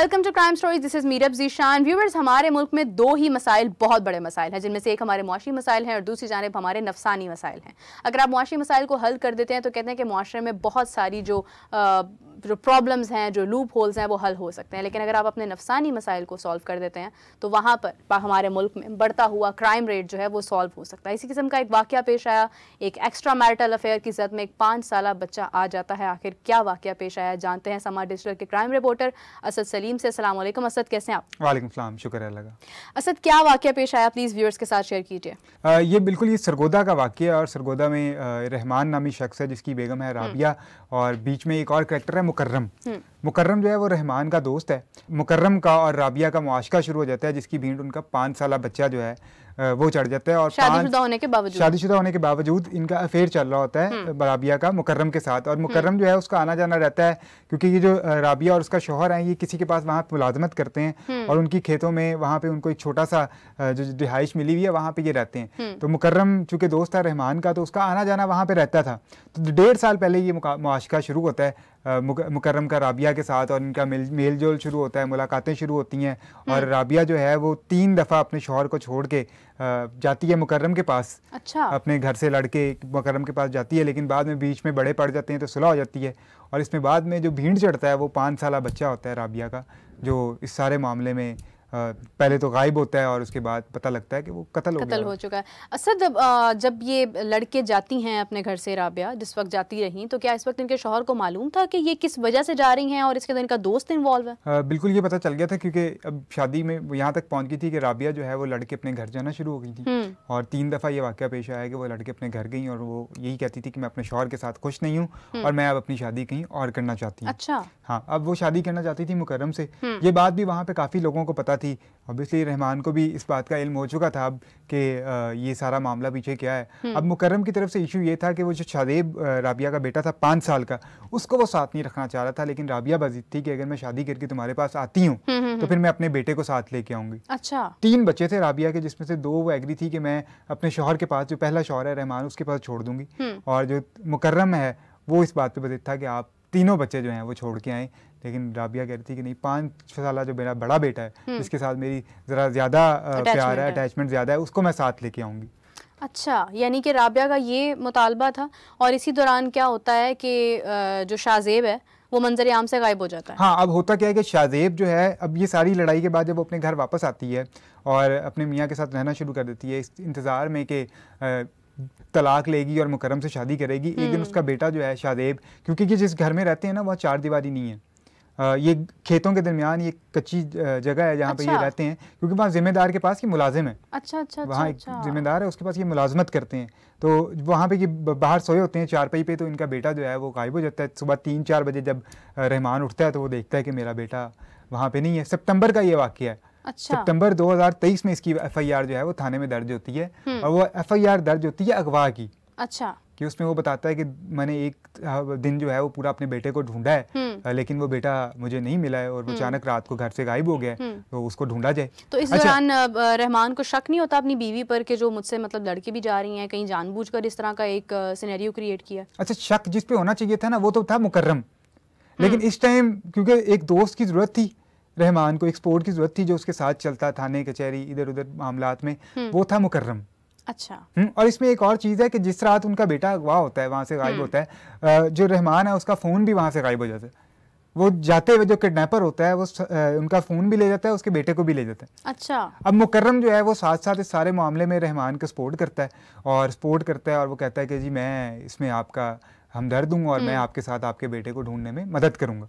Welcome to crime stories, this is Meerab Zeeshan. Viewers, हमारे मुल्क में दो ही मसाइल, बहुत बड़े मसाइल हैं, जिनमें से एक हमारे मुआशी मसाइल हैं और दूसरी जानिब हमारे नफसानी मसाइल हैं। अगर आप मुआशी मसाइल को हल कर देते हैं तो कहते हैं कि मुआशरे में बहुत सारी जो प्रॉब्लम्स हैं, जो लूप होल्स हैं, वो हल हो सकते हैं। लेकिन अगर आप अपने नफसानी मसाइल को सॉल्व कर देते हैं तो वहाँ पर हमारे मुल्क में बढ़ता हुआ क्राइम रेट जो है वो सॉल्व हो सकता है। इसी किस्म का एक वाक़या पेश आया, एक एक्स्ट्रा मैरिटल अफेयर की जद में एक 5 साला बच्चा आ जाता है। आखिर क्या वाक़या पेश आया, जानते हैं समा डिजिटल के क्राइम रिपोर्टर असद सलीम से। अस्सलाम वालेकुम असद, कैसे हैं आप? वालेकुम सलाम, शुक्र है लगा। असद, क्या वाक़या पेश आया, प्लीज़ व्यूअर्स के साथ शेयर कीजिए। ये बिल्कुल ये सरगोदा का वाक़या है और सरगोदा में रहमान नामी शख्स है जिसकी बेगम है राबिया और बीच में एक और करैक्टर है मुकर्रम। मुकर्रम जो है वो रहमान का दोस्त है। मुकर्रम का और राबिया का मुआशका शुरू हो जाता है जिसकी भीड़ उनका 5 साला बच्चा जो है वो चढ़ जाता है और शादीशुदा होने के बावजूद इनका अफेयर चल रहा होता है राबिया का मुकर्रम के साथ। और मुकर्रम जो है उसका आना जाना रहता है क्योंकि ये जो राबिया और उसका शौहर है ये किसी के पास वहाँ मुलाजमत करते हैं और उनकी खेतों में वहाँ पे उनको एक छोटा सा जो रिहाइश मिली हुई है वहाँ पे ये रहते हैं। तो मुकर्रम चूँकि दोस्त था रहमान का तो उसका आना जाना वहाँ पे रहता था। तो 1.5 साल पहले ये मुआशका शुरू होता है मुकर्रम का राबिया के साथ और इनका मेल जोल शुरू होता है, मुलाकातें शुरू होती हैं और राबिया जो है वो 3 दफ़ा अपने शौहर को छोड़ के जाती है मुकर्रम के पास। अच्छा। अपने घर से लड़के मुकर्रम के पास जाती है लेकिन बाद में बीच में बड़े पड़ जाते हैं तो सुलह हो जाती है। और इसमें बाद में जो भीड़ चढ़ता है वो 5 साला बच्चा होता है राबिया का, जो इस सारे मामले में पहले तो गायब होता है और उसके बाद पता लगता है कि वो कत्ल हो चुका है। असद, जब ये लड़के जाती हैं अपने घर से, राबिया जिस वक्त जाती रहीं, तो क्या इस वक्त इनके शौहर को मालूम था कि ये किस वजह से जा रही हैं और इसके अंदर इनका दोस्त इन्वॉल्व है? बिल्कुल ये पता चल गया था क्योंकि अब शादी में यहाँ तक पहुँच गई थी कि राबिया जो है वो लड़के अपने घर जाना शुरू हो गई थी और 3 दफ़ा ये वाक़या पेश आया कि वो लड़के अपने घर गई और वो यही कहती थी कि मैं अपने शौहर के साथ खुश नहीं हूँ और मैं अब अपनी शादी कहीं और करना चाहती हूँ। अच्छा। हाँ, अब वो शादी करना चाहती थी मुकर्रम से। ये बात भी वहाँ पे काफ़ी लोगों को पता थी। ऑब्वियसली रहमान को भी इस बात का इल्म हो चुका था अब कि ये सारा मामला पीछे क्या है। अब मुकर्रम की तरफ से इशू ये था कि वो जो शादेब राबिया का बेटा था 5 साल का, उसको वो साथ नहीं रखना चाह रहा था। लेकिन राबिया बज़िद थी कि अगर मैं शादी करके तुम्हारे पास आती हूँ तो फिर मैं अपने बेटे को साथ लेके आऊँगी। अच्छा। 3 बच्चे थे राबिया के जिसमें से 2 वो एग्री थी कि मैं अपने शौहर के पास, जो पहला शौहर है रहमान, उसके पास छोड़ दूंगी। और जो मुकर्रम है वो इस बात पर बज़िद था कि आप तीनों बच्चे जो हैं वो छोड़ के आए। लेकिन राबिया कह रही थी कि नहीं, 5 साला जो मेरा बड़ा बेटा है जिसके साथ मेरी ज़रा ज़्यादा प्यार है, अटैचमेंट ज़्यादा है, उसको मैं साथ लेके आऊँगी। अच्छा, यानी कि राबिया का ये मुतालबा था। और इसी दौरान क्या होता है कि जो शाहजेब है वो मंजर आम से गायब हो जाता है। हाँ, अब होता क्या है कि शाहजेब जो है अब ये सारी लड़ाई के बाद जब वो अपने घर वापस आती है और अपने मियाँ के साथ रहना शुरू कर देती है इस इंतज़ार में कि तलाक लेगी और मुकर्रम से शादी करेगी, एक दिन उसका बेटा जो है शाहजेब, क्योंकि ये जिस घर में रहते हैं ना वहाँ 4 दीवारी नहीं है, ये खेतों के दरमियान ये कच्ची जगह है जहाँ पे ये रहते हैं क्योंकि वहाँ जिम्मेदार के पास ये मुलाजिम है। अच्छा। वहाँ एक जिम्मेदार है, उसके पास ये मुलाजमत करते हैं। तो वहाँ पे ये बाहर सोए होते हैं चारपाई पे, तो इनका बेटा जो है वो गायब हो जाता है। सुबह 3-4 बजे जब रहमान उठता है तो वो देखता है कि मेरा बेटा वहाँ पे नहीं है। सितंबर का ये वाक़या है। अच्छा। सितंबर 2023 में इसकी FIR जो है वो थाने में दर्ज होती है और वो FIR दर्ज होती है अगवा की। अच्छा। कि उसमें वो बताता है कि मैंने एक दिन जो है वो पूरा अपने बेटे को ढूंढा है लेकिन वो बेटा मुझे नहीं मिला है और वो अचानक रात को घर से गायब हो गया है, तो उसको ढूंढा जाए। तो इस दौरान रहमान को शक नहीं होता अपनी बीवी पर कि जो मुझसे मतलब लड़की भी जा रही हैं, कहीं जानबूझकर इस तरह का एक सिनेरियो क्रिएट किया? अच्छा, शक जिस पे होना चाहिए था ना वो तो था मुकर्रम, लेकिन इस टाइम क्योंकि एक दोस्त की जरूरत थी रहमान को, एक सपोर्ट की जरूरत थी जो उसके साथ चलता, थाने कचहरी इधर उधर मामलात में, वो था मुकर्रम। अच्छा। और इसमें एक और चीज़ है कि जिस रात उनका बेटा अगवा होता है, वहाँ से गायब होता है, जो रहमान है उसका फ़ोन भी वहाँ से गायब हो जाता है। वो जाते हुए जो किडनैपर होता है वो उनका फ़ोन भी ले जाता है, उसके बेटे को भी ले जाता है। अच्छा। अब मुकर्रम जो है वो साथ साथ इस सारे मामले में रहमान को सपोर्ट करता है और वो कहता है कि जी मैं इसमें आपका हमदर्द हूँ और मैं आपके साथ आपके बेटे को ढूंढने में मदद करूँगा।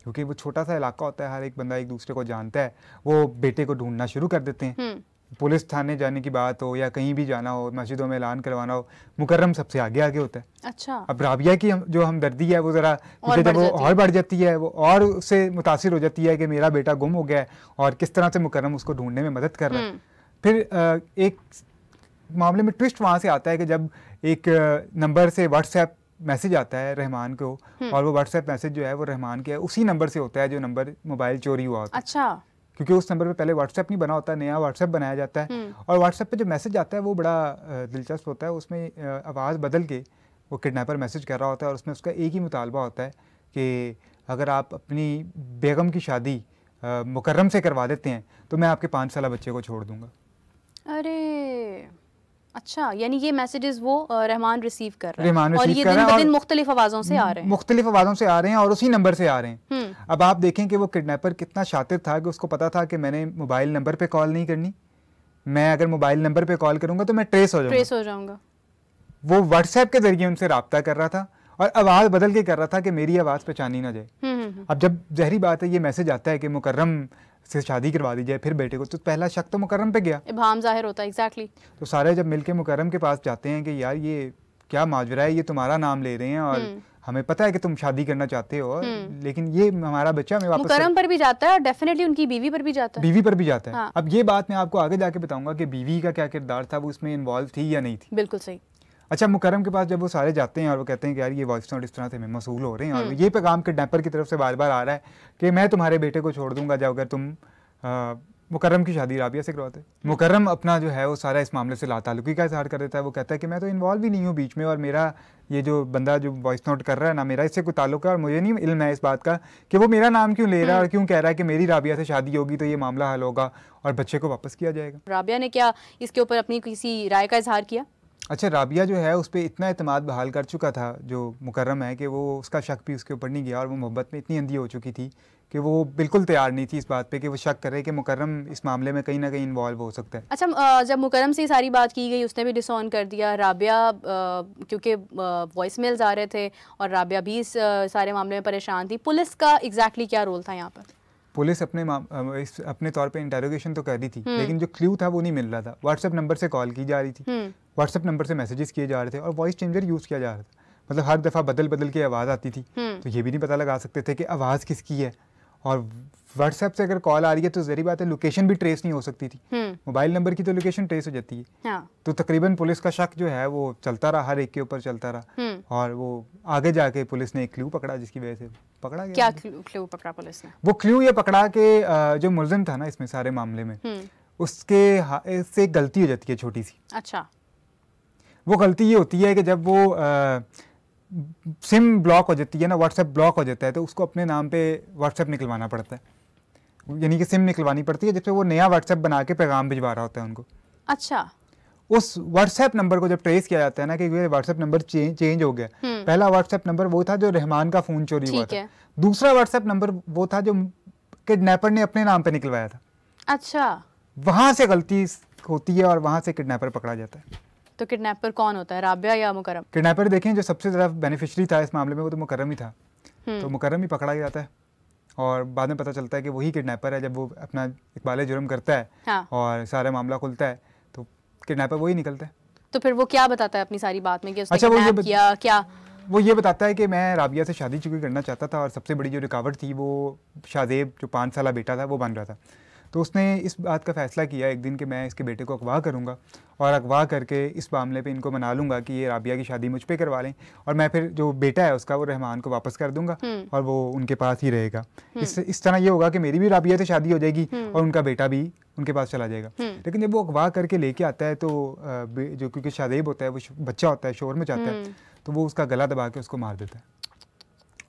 क्योंकि वो छोटा सा इलाका होता है, हर एक बंदा एक दूसरे को जानता है। वो बेटे को ढूंढना शुरू कर देते हैं। पुलिस थाने जाने की बात हो या कहीं भी जाना हो, मस्जिदों में ऐलान करवाना हो, मुकर्रम सबसे आगे आगे होता है। अच्छा। अब राबिया की जो हमदर्दी है वो ज़रा जब वो और बढ़ जाती है, वो और उससे मुतासिर हो जाती है कि मेरा बेटा गुम हो गया है और किस तरह से मुकर्रम उसको ढूंढने में मदद कर रहा है। फिर एक मामले में ट्विस्ट वहाँ से आता है कि जब एक नंबर से व्हाट्सएप मैसेज आता है रहमान को और वो व्हाट्सएप मैसेज जो है वो रहमान के उसी नंबर से होता है जो नंबर मोबाइल चोरी हुआ होता है। अच्छा। क्योंकि उस नंबर पे पहले व्हाट्सएप नहीं बना होता, नया व्हाट्सएप बनाया जाता है और व्हाट्सएप पे जो मैसेज आता है वो बड़ा दिलचस्प होता है। उसमें आवाज़ बदल के वो किडनैपर मैसेज कर रहा होता है और उसमें उसका एक ही मुतालबा होता है कि अगर आप अपनी बेगम की शादी मुकर्रम से करवा देते हैं तो मैं आपके 5 साल बच्चे को छोड़ दूंगा। अरे अच्छा, यानी ये मैसेजेस वो रहमान रिसीव कर रहा है रहमान और रिसीव ये कर दिन रहा ब है दिन और मुख्तलिफ आवाज़ों से आ रहे हैं। मुख्तलिफ आवाज़ों से आ रहे हैं और उसी नंबर से आ रहे हैं। हम्म। अब आप देखें कि वो किडनैपर कितना शातिर था कि उसको पता था कि मैंने मोबाइल नंबर पे कॉल नहीं करनी, मैं अगर मोबाइल नंबर पे कॉल करूंगा तो मैं ट्रेस हो जाऊंगा। वो व्हाट्सएप के जरिए उनसे रब्ता कर रहा था और आवाज़ बदल के कर रहा था कि मेरी आवाज़ पहचानी ना जाए। अब जब जहरी बात है, ये मैसेज आता है कि मुकर्रम से शादी करवा दी जाए फिर बेटे को, तो पहला शक तो मुकर्रम पे गया, इब्हाम जाहिर होता है। एग्जैक्टली। तो सारे जब मिलके मुकर्रम के पास जाते हैं कि यार ये क्या माजरा है, ये तुम्हारा नाम ले रहे हैं और हमें पता है कि तुम शादी करना चाहते हो, लेकिन ये हमारा बच्चा हमें वापस मुकर्रम पर भी जाता है और डेफिनेटली उनकी बीवी पर भी जाता है। बीवी पर भी जाता है। हाँ। अब ये बात मैं आपको आगे जाके बताऊंगा कि बीवी का क्या किरदार था, वो उसमें इन्वॉल्व थी या नहीं थी। बिल्कुल सही। अच्छा, मुकर्रम के पास जब वो सारे जाते हैं और वो कहते हैं कि यार ये वॉइस नोट इस तरह से मसूल हो रहे हैं और ये पैगाम किडनैपर की तरफ से बार बार आ रहा है कि मैं तुम्हारे बेटे को छोड़ दूंगा जब अगर तुम मुकर्रम की शादी राबिया से करवाते। मुकर्रम अपना जो है वो सारा इस मामले से लाताल्लुकी का इजहार कर देता है। वो कहता है कि मैं तो इन्वॉल्व ही नहीं हूँ बीच में और मेरा ये जो बंदा जो वॉइस नोट कर रहा है ना, मेरा इससे कोई ताल्लुक है और मुझे नहीं इल्म है इस बात का कि वो मेरा नाम क्यों ले रहा है और क्यों कह रहा है कि मेरी राबिया से शादी होगी तो ये मामला हल होगा और बच्चे को वापस किया जाएगा। राबिया ने क्या इसके ऊपर अपनी किसी राय का इजहार किया? अच्छा, राबिया जो है उस पर इतना एतमाद बहाल कर चुका था जो मुकर्रम है कि वो उसका शक भी उसके ऊपर नहीं गया और वो मोहब्बत में इतनी अंधी हो चुकी थी कि वो बिल्कुल तैयार नहीं थी इस बात पे कि वो शक करे कि मुकर्रम इस मामले में कहीं ना कहीं इन्वॉल्व हो सकता है। अच्छा, जब मुकर्रम से सारी बात की गई उसने भी डिसऑन कर दिया। राबिया क्योंकि वॉइस मेल्स आ रहे थे और राबिया भी इस सारे मामले में परेशान थी, पुलिस का एग्जैक्टली क्या रोल था यहाँ पर? पुलिस अपने तौर पे इंटेरोगेशन तो कर रही थी लेकिन जो क्लू था वो नहीं मिल रहा था। व्हाट्सएप नंबर से कॉल की जा रही थी, व्हाट्सएप नंबर से मैसेजेस किए जा रहे थे और वॉइस चेंजर यूज़ किया जा रहा था। मतलब हर दफ़ा बदल बदल के आवाज़ आती थी तो ये भी नहीं पता लगा सकते थे कि आवाज़ किसकी है। और व्हाट्सएप से अगर कॉल आ रही है तो जहरी बात है लोकेशन भी ट्रेस नहीं हो सकती थी। मोबाइल नंबर की तो लोकेशन ट्रेस हो जाती है। हाँ। तो तकरीबन पुलिस का शक जो है वो चलता रहा, हर एक के ऊपर चलता रहा और वो आगे जाके पुलिस ने एक क्लू पकड़ा जिसकी वजह से पकड़ा गया। क्या क्लू पकड़ा पुलिस ने? वो क्लू ये पकड़ा कि जो मुलजिम था ना इसमें सारे मामले में उसके से एक गलती हो जाती है छोटी सी। अच्छा। वो गलती ये होती है कि जब वो सिम ब्लॉक हो जाती है ना, व्हाट्सएप ब्लॉक हो जाता है तो उसको अपने नाम पे व्हाट्सएप निकलवाना पड़ता है, यानी कि सिम निकलवानी पड़ती है जिसपे वो नया व्हाट्सएप बना के पैगाम भिजवा रहा होता है उनको। अच्छा। उस व्हाट्सएप नंबर को जब ट्रेस किया जाता है ना कि व्हाट्सएप नंबर चेंज हो गया, पहला व्हाट्सएप नंबर वो था जो रहमान का फोन चोरी हुआ था, दूसरा व्हाट्सएप नंबर वो था जो किडनैपर ने अपने नाम पे निकलवाया था। अच्छा। वहां से गलती होती है और वहां से किडनैपर पकड़ा जाता है। तो किडनैपर कौन होता है, राबिया या मुकर्रम? किडनैपर देखें जो सबसे ज़्यादा बेनिफिशियरी था इस मामले में वो तो मुकर्रम ही था। तो मुकर्रम ही पकड़ा जाता है और बाद में पता चलता है कि वही किडनैपर है। जब वो अपना इकबाल जुर्म करता है हाँ। और सारा मामला खुलता है तो किडनैपर वही निकलता है। तो फिर वो क्या बताता है अपनी सारी बात में कि उसने किडनैप किया क्या? वो ये बताता है कि मैं राबिया से शादी चुकी करना चाहता था और सबसे बड़ी जो रुकावट थी वो शाहजेब जो 5 साल बेटा था वो बन रहा था। तो उसने इस बात का फ़ैसला किया एक दिन कि मैं इसके बेटे को अगवा करूंगा और अगवा करके इस मामले पे इनको मना लूँगा कि ये राबिया की शादी मुझ पे करवा लें और मैं फिर जो बेटा है उसका वो रहमान को वापस कर दूंगा और वो उनके पास ही रहेगा। इस तरह ये होगा कि मेरी भी राबिया से शादी हो जाएगी और उनका बेटा भी उनके पास चला जाएगा। लेकिन जब वो अगवा करके लेके आता है तो जो क्योंकि शाहजेब होता है वो बच्चा होता है, शोर मचाता है, तो वो उसका गला दबा के उसको मार देता है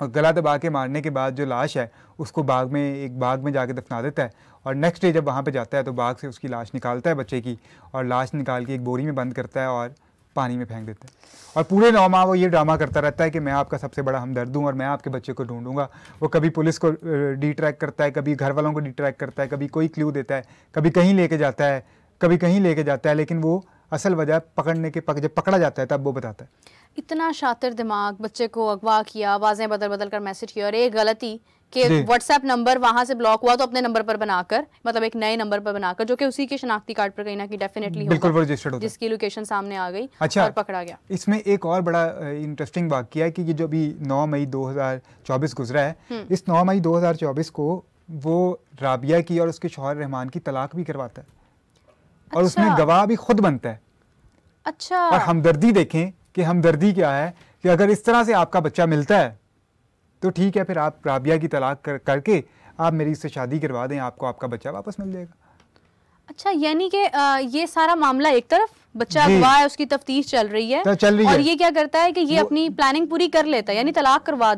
और गला दबा के मारने के बाद जो लाश है उसको एक बाग में जाके दफना देता है और नेक्स्ट डे जब वहाँ पे जाता है तो बाग से उसकी लाश निकालता है बच्चे की और लाश निकाल के एक बोरी में बंद करता है और पानी में फेंक देता है। और पूरे 9 माह वो ये ड्रामा करता रहता है कि मैं आपका सबसे बड़ा हमदर्द हूँ और मैं आपके बच्चे को ढूंढूंगा। वो कभी पुलिस को डिट्रैक करता है, कभी घर वालों को डिट्रैक करता है, कभी कोई क्लू देता है, कभी कहीं लेके जाता है, कभी कहीं लेके जाता है, लेकिन वो असल वजह पकड़ने के जब पकड़ा जाता है तब वो बताता है। इतना शातिर दिमाग, बच्चे को अगवा किया, आवाज़ें बदल बदल कर मैसेज किया और एक गलती कि व्हाट्सएप नंबर वहां से ब्लॉक हुआ तो अपने नंबर पर बनाकर, मतलब एक नए नंबर पर बनाकर जो कि उसी के शनाख्ती कार्ड पर कहीं ना कहीं डेफिनेटली बिल्कुल रजिस्टर्ड होता है, जिसकी लोकेशन सामने आ गई। अच्छा, और पकड़ा गया। इसमें एक और बड़ा इंटरेस्टिंग वाकया है कि ये जो अभी 9 मई 2024 गुजरा है, इस 9 मई 2024 को वो राबिया की और उसके शौहर रहमान की तलाक भी करवाता है और उसमें गवाह भी खुद बनता है। अच्छा। और हमदर्दी देखें कि हमदर्दी क्या है कि अगर इस तरह से आपका बच्चा मिलता है तो ठीक है, फिर आप राबिया की तलाक करके आप मेरी इससे शादी करवा दें, आपको आपका बच्चा वापस मिल जाएगा। अच्छा, यानी कि ये सारा मामला एक तरफ बच्चा अगवा है, उसकी तफ्तीश चल रही है और ये क्या करता है कि ये अपनी प्लानिंग पूरी कर लेता है, यानी तलाक करवा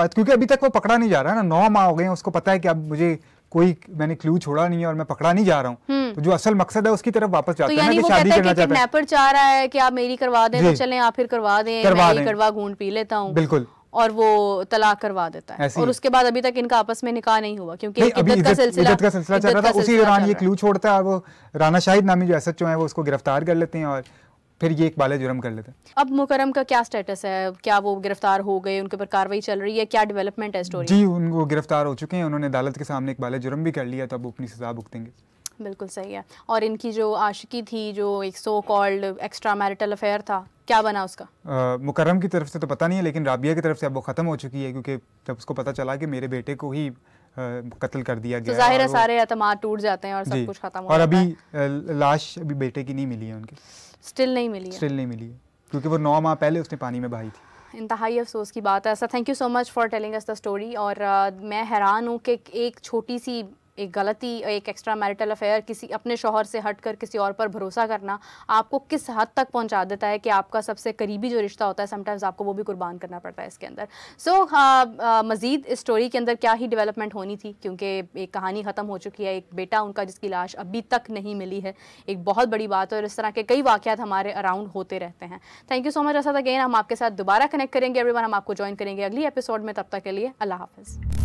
क्योंकि अभी तक वो पकड़ा नहीं जा रहा है ना, 9 माह हो गए हैं, उसको पता है कि अब मुझे कोई मैंने क्लू छोड़ा नहीं है और मैं पकड़ा नहीं जा रहा हूँ, तो जो असल मकसद है उसकी तरफ वापस जाता है ना कि शादी करना चाहता है। किडनैपर चाह रहा है कि आप मेरी करवा दें, तो चलें आप फिर करवा दें, मैं ये कड़वा घूंट पी लेता हूँ, बिल्कुल, और वो तलाक करवा देता है। और उसके बाद अभी तक इनका आपस में निकाह नहीं हुआ, क्योंकि इद्दत का सिलसिला चल रहा था। उसी दौरान ये क्लू छोड़ता है, वो राना शाहिद नामी जो एसएचओ है वो उसको गिरफ्तार कर लेते हैं और फिर ये इकबाल जुर्म कर लेते हैं। अब मुकर्रम का क्या स्टेटस है? क्या वो गिरफ्तार हो गए, उनके ऊपर कार्रवाई चल रही है, क्या डेवलपमेंट है स्टोरी? जी, उनको गिरफ्तार हो चुके हैं, उन्होंने अदालत के सामने इकबाल जुर्म भी कर लिया, तो अब वो अपनी सजा भुगतेंगे। बिल्कुल सही है। और इनकी जो आशिकी थी, जो एक so called extra marital affair था, क्या बना उसका? मुकर्रम की तरफ से तो पता नहीं है, लेकिन राबिया की तरफ से अब वो ख़त्म हो चुकी है, क्योंकि जब उसको पता चला कि मेरे बेटे को ही कत्ल कर दिया गया, तो जाहिर है सारे एतमाद टूट जाते हैं और सब कुछ खत्म हो और जाता है। अभी लाश अभी बेटे की नहीं मिली है, उनकी स्टिल नहीं मिली है, क्योंकि वो 9 माह पहले उसने पानी में बहाई थी। इंतहाई अफसोस की बात है। Sir, thank you so much for telling us the story. और मैं हैरान हूँ कि एक छोटी सी एक गलती, एक एक्स्ट्रा मैरिटल अफेयर, किसी अपने शौहर से हटकर किसी और पर भरोसा करना आपको किस हद तक पहुंचा देता है कि आपका सबसे करीबी जो रिश्ता होता है समटाइम्स आपको वो भी कुर्बान करना पड़ता है इसके अंदर। सो मज़ीद इस स्टोरी के अंदर क्या ही डेवलपमेंट होनी थी, क्योंकि एक कहानी ख़त्म हो चुकी है। एक बेटा उनका जिसकी लाश अभी तक नहीं मिली है, एक बहुत बड़ी बात है, और इस तरह के कई वाक़यात हमारे अराउंड होते रहते हैं। Thank you so much Asad. Again हम आपके साथ दोबारा कनेक्ट करेंगे एवरीवन, हम आपको ज्वाइन करेंगे अगली एपिसोड में। तब तक के लिए अल्लाह हाफ़िज़।